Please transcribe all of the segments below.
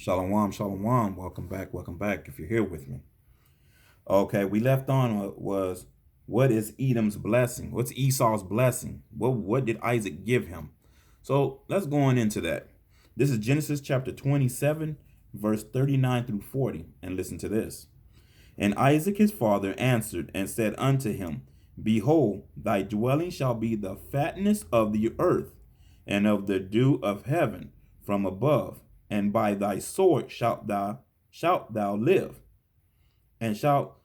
Shalom, shalom. Welcome back. Welcome back. If you're here with me. Okay, we left on was what is Edom's blessing? What's Esau's blessing? What did Isaac give him? So let's go on into that. This is Genesis chapter 27, verse 39 through 40. And listen to this. And Isaac his father answered and said unto him, Behold, thy dwelling shall be the fatness of the earth, and of the dew of heaven from above, and by thy sword shalt thou live, and shalt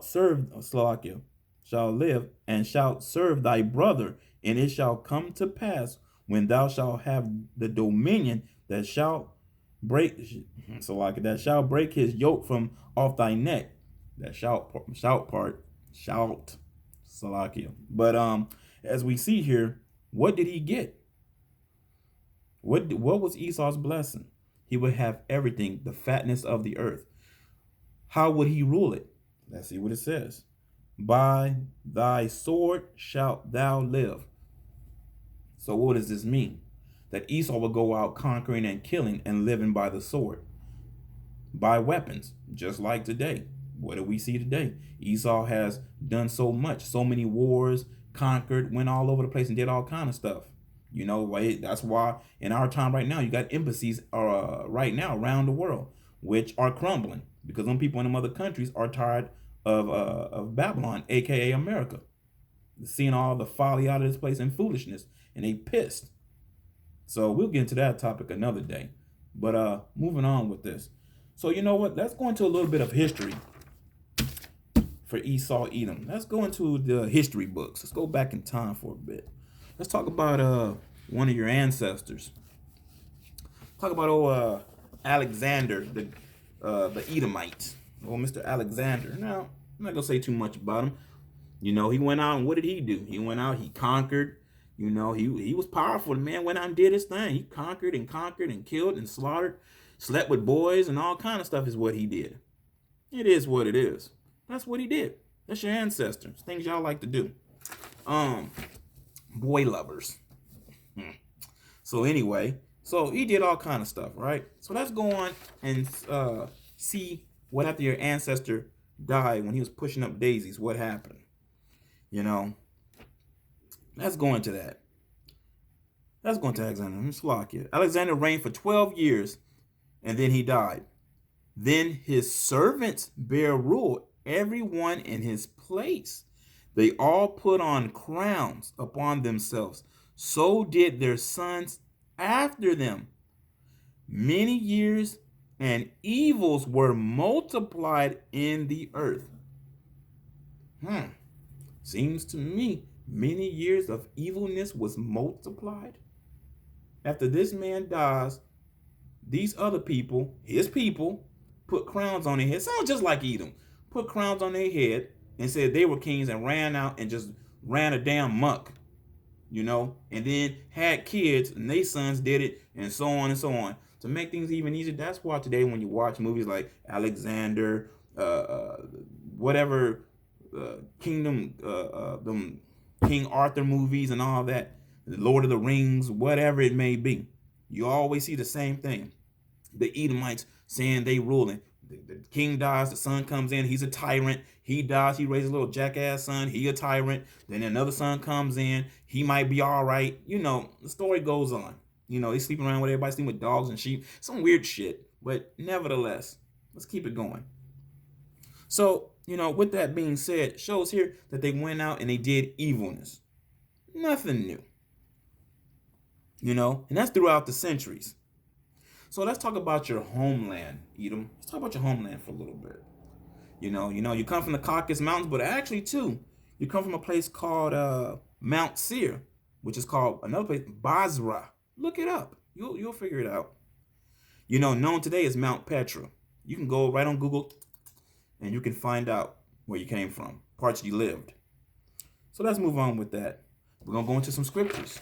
serve Slovakia, shall live, and shalt serve thy brother, and it shall come to pass when thou shalt have the dominion that shall break Slovakia, that shall break his yoke from off thy neck. That shout Slovakia. But as we see here, what did he get? What was Esau's blessing? He would have everything, the fatness of the earth. How would he rule it? Let's see what it says. By thy sword shalt thou live. So what does this mean? That Esau will go out conquering and killing and living by the sword, by weapons, just like today. What do we see today? Esau has done so much, so many wars, conquered, went all over the place and did all kind of stuff. You know, that's why in our time right now, you got embassies right now around the world, which are crumbling because some people in them other countries are tired of Babylon, aka America, seeing all the folly out of this place and foolishness, and they pissed. So we'll get into that topic another day. But moving on with this. So you know what? Let's go into a little bit of history for Esau Edom. Let's go into the history books. Let's go back in time for a bit. Let's talk about one of your ancestors. Talk about old Alexander, the Edomite. Old Mr. Alexander. Now, I'm not gonna say too much about him. You know, he went out and what did he do? He went out, he conquered. You know, he was powerful. The man went out and did his thing. He conquered and killed and slaughtered, slept with boys and all kind of stuff is what he did. It is what it is. That's what he did. That's your ancestors. Things y'all like to do. Boy lovers. So anyway, so he did all kind of stuff, right? So let's go on and see what after your ancestor died when he was pushing up daisies, what happened? You know, let's go into that. Let's go into Alexander. Slovakia. Alexander reigned for 12 years, and then he died. Then his servants bare rule, everyone in his place. They all put on crowns upon themselves. So did their sons after them. Many years and evils were multiplied in the earth. Seems to me many years of evilness was multiplied. After this man dies, these other people, his people, put crowns on their head. Sounds just like Edom. Put crowns on their head and said they were kings and ran out and just ran a damn muck, you know, and then had kids and their sons did it and so on and so on. To make things even easier, that's why today when you watch movies like Alexander, whatever, Kingdom, them King Arthur movies and all that, the Lord of the Rings, whatever it may be, you always see the same thing. The Edomites saying they ruling. The king dies, the son comes in, he's a tyrant. He dies, he raises a little jackass son, he a tyrant. Then another son comes in, he might be all right. You know, the story goes on. You know, he's sleeping around with everybody, sleeping with dogs and sheep. Some weird shit. But nevertheless, let's keep it going. So, you know, with that being said, it shows here that they went out and they did evilness. Nothing new. You know, and that's throughout the centuries. So let's talk about your homeland, Edom. Let's talk about your homeland for a little bit. You know, you come from the Caucasus Mountains, but actually too, you come from a place called Mount Seir, which is called another place, Basra. Look it up. You'll figure it out. You know, known today as Mount Petra. You can go right on Google and you can find out where you came from, parts you lived. So let's move on with that. We're gonna go into some scriptures.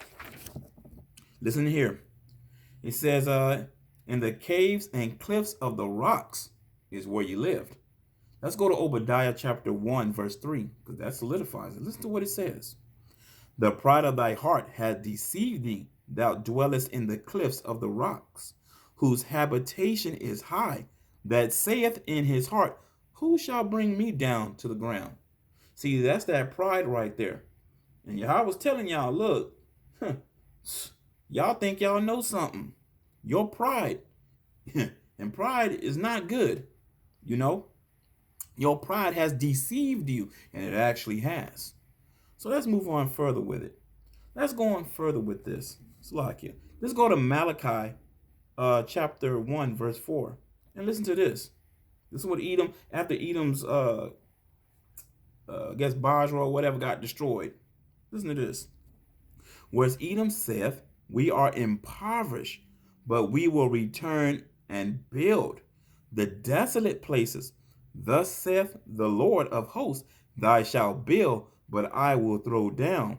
Listen here. It says, in the caves and cliffs of the rocks is where you lived. Let's go to Obadiah chapter 1, verse 3, because that solidifies it. Listen to what it says. The pride of thy heart hath deceived thee. Thou dwellest in the cliffs of the rocks. whose habitation is high, that saith in his heart, who shall bring me down to the ground? See, that's that pride right there. And Yahweh was telling y'all, look, y'all think y'all know something. Your pride, and pride is not good. You know, your pride has deceived you, and it actually has. So let's move on further with it. Let's go on further with this. Slakia. Let's go to Malachi chapter 1, verse 4. And listen to this. This is what Edom, after Edom's, I guess, Bajra or whatever got destroyed. Listen to this. Whereas Edom saith, we are impoverished, but we will return and build the desolate places. Thus saith the Lord of hosts, thou shalt build, but I will throw down,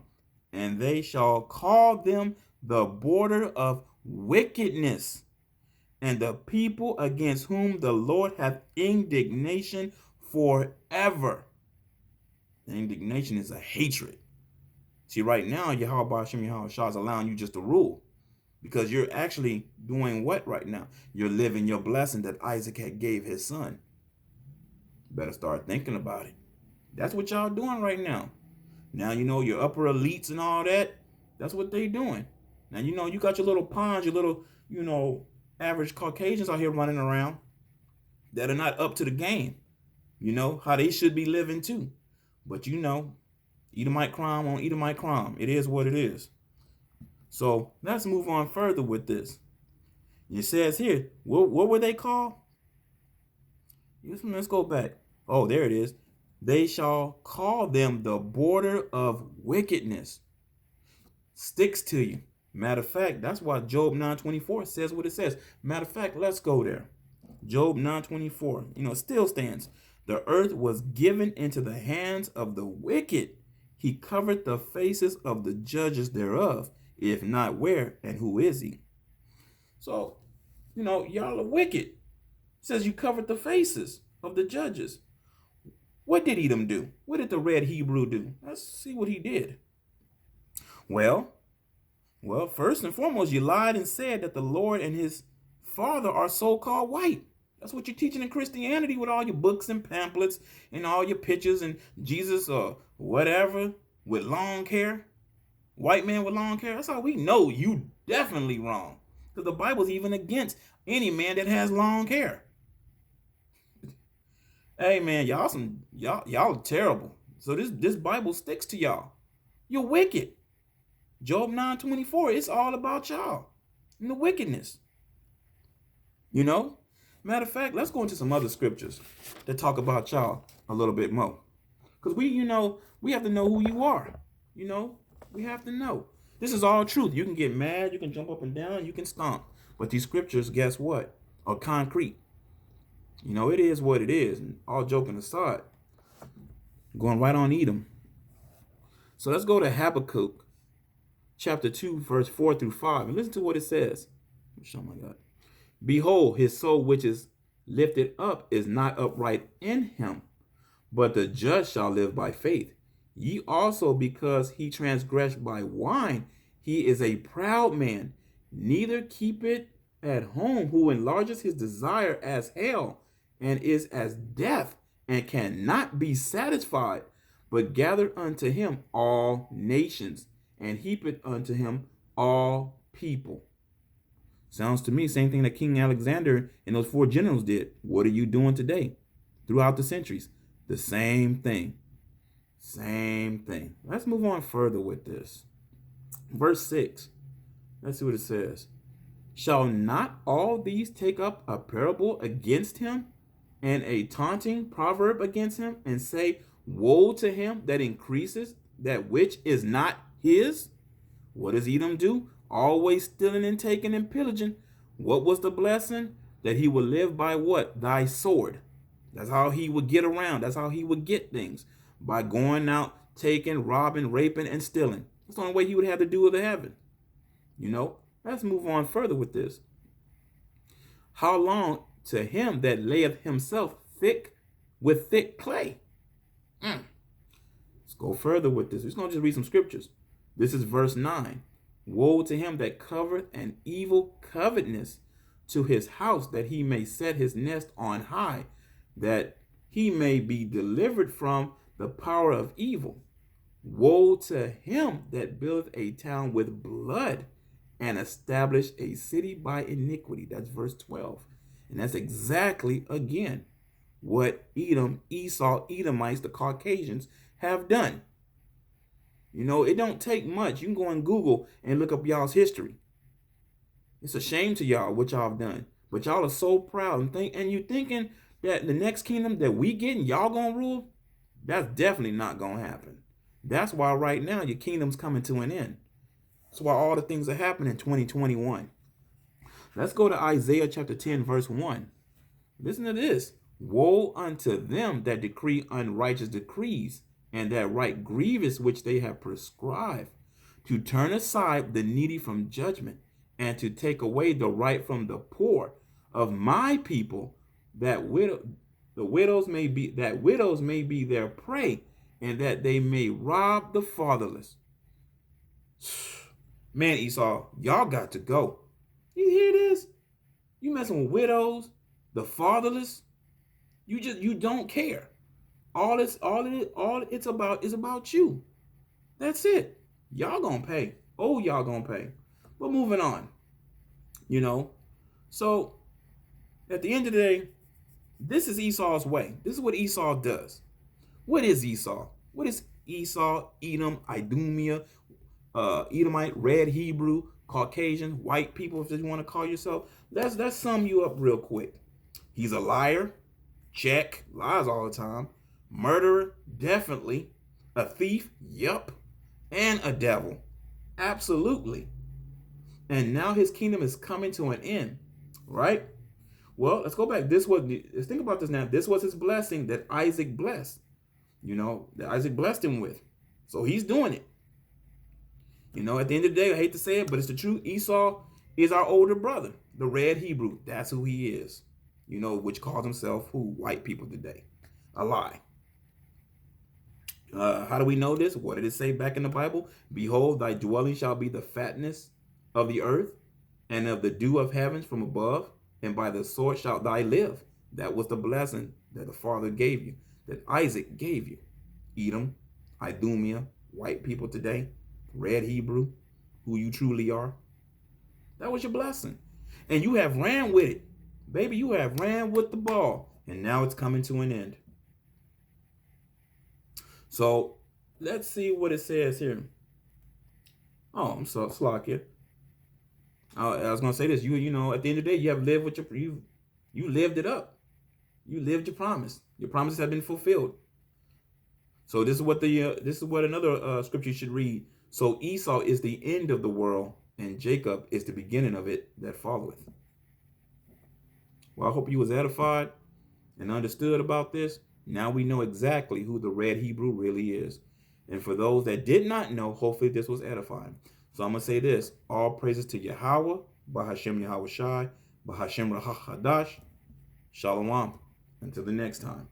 and they shall call them the border of wickedness, and the people against whom the Lord hath indignation forever. The indignation is a hatred. See, right now, YAHAWAH is allowing you just to rule, because you're actually doing what right now? You're living your blessing that Isaac had gave his son. You better start thinking about it. That's what y'all doing right now. Now, you know, your upper elites and all that, that's what they doing. Now, you know, you got your little pawns, your little, you know, average Caucasians out here running around that are not up to the game. You know, how they should be living too. But, you know, Edomite crime on Edomite crime. It is what it is. So let's move on further with this. It says here, what were they called? Let's go back. Oh, there it is. They shall call them the border of wickedness. Sticks to you. Matter of fact, that's why Job 9:24 says what it says. Matter of fact, let's go there. Job 9:24, you know, still stands. The earth was given into the hands of the wicked. He covered the faces of the judges thereof. If not, where and who is he? So, you know, y'all are wicked. It says you covered the faces of the judges. What did Edom do? What did the red Hebrew do? Let's see what he did. Well, first and foremost, you lied and said that the Lord and his father are so-called white. That's what you're teaching in Christianity with all your books and pamphlets and all your pictures and Jesus or whatever with long hair. White man with long hair. That's how we know you definitely wrong. Because the Bible's even against any man that has long hair. Hey man, y'all are terrible. So this Bible sticks to y'all. You're wicked. Job 9:24, it's all about y'all and the wickedness. You know? Matter of fact, let's go into some other scriptures that talk about y'all a little bit more. Because we have to know who you are. You know? We have to know. This is all truth. You can get mad, you can jump up and down, you can stomp. But these scriptures, guess what? Are concrete. You know, it is what it is. And all joking aside, going right on Edom. So let's go to Habakkuk chapter 2, verse 4 through 5. And listen to what it says. Oh my God. Behold, his soul which is lifted up is not upright in him, but the just shall live by faith. Ye also, because he transgressed by wine, he is a proud man, neither keep it at home, who enlarges his desire as hell, and is as death, and cannot be satisfied, but gather unto him all nations, and heap it unto him all people. Sounds to me same thing that King Alexander and those 4 generals did. What are you doing today? Throughout the centuries, the same thing. Same thing. Let's move on further with this. Verse 6. Let's see what it says. Shall not all these take up a parable against him, and a taunting proverb against him, and say, woe to him that increases that which is not his? What does Edom do? Always stealing and taking and pillaging. What was the blessing? That he would live by what? Thy sword. That's how he would get around. That's how he would get things. By going out, taking, robbing, raping, and stealing. That's the only way he would have to do with the heaven. You know? Let's move on further with this. How long to him that layeth himself thick with thick clay? Let's go further with this. We're just going to just read some scriptures. This is verse 9. Woe to him that covereth an evil covetousness, to his house, that he may set his nest on high, that he may be delivered from the power of evil. Woe to him that buildeth a town with blood and establish a city by iniquity. That's verse 12. And that's exactly, again, what Edom, Esau, Edomites, the Caucasians have done. You know, it don't take much. You can go on Google and look up y'all's history. It's a shame to y'all what y'all have done. But y'all are so proud and you thinking that the next kingdom that we getting, y'all gonna rule? That's definitely not gonna happen. That's why right now your kingdom's coming to an end. That's why all the things are happening in 2021. Let's go to Isaiah chapter 10, verse 1. Listen to this. Woe unto them that decree unrighteous decrees, and that write grievous which they have prescribed, to turn aside the needy from judgment, and to take away the right from the poor of my people, that widows may be their prey, and that they may rob the fatherless. Man, Esau, y'all got to go. You hear this? You messing with widows, the fatherless. You don't care. All it's about is about you. That's it. Y'all gonna pay. Oh, y'all gonna pay. But moving on. You know, so at the end of the day, this is Esau's way. This is what Esau does. What is Esau? What is Esau, Edom, Idumea, Edomite, red Hebrew, Caucasian, white people, if you want to call yourself? Let's sum you up real quick. He's a liar. Check. Lies all the time. Murderer. Definitely. A thief. Yup. And a devil. Absolutely. And now his kingdom is coming to an end. Right? Well, let's go back. Let's think about this now. This was his blessing that Isaac blessed. You know, that Isaac blessed him with. So he's doing it. You know, at the end of the day, I hate to say it, but it's the truth. Esau is our older brother, the red Hebrew. That's who he is. You know, which calls himself who? White people today. A lie. How do we know this? What did it say back in the Bible? Behold, thy dwelling shall be the fatness of the earth, and of the dew of heavens from above, and by the sword shalt thou live. That was the blessing that the Father gave you, that Isaac gave you. Edom, Idumea, white people today, red Hebrew, who you truly are. That was your blessing. And you have ran with it. Baby, you have ran with the ball. And now it's coming to an end. So let's see what it says here. Oh, I'm so slack here. I was gonna say this. You know, at the end of the day, you have lived with you lived it up. You lived your promise. Your promises have been fulfilled. So this is what another scripture you should read. So Esau is the end of the world, and Jacob is the beginning of it that followeth. Well, I hope you was edified and understood about this. Now we know exactly who the red Hebrew really is. And for those that did not know, hopefully this was edifying. So I'm going to say this. All praises to YAHAWAH, Bahashem Yahawah Shai, Bahashem Rahadash. Shalom. Until the next time.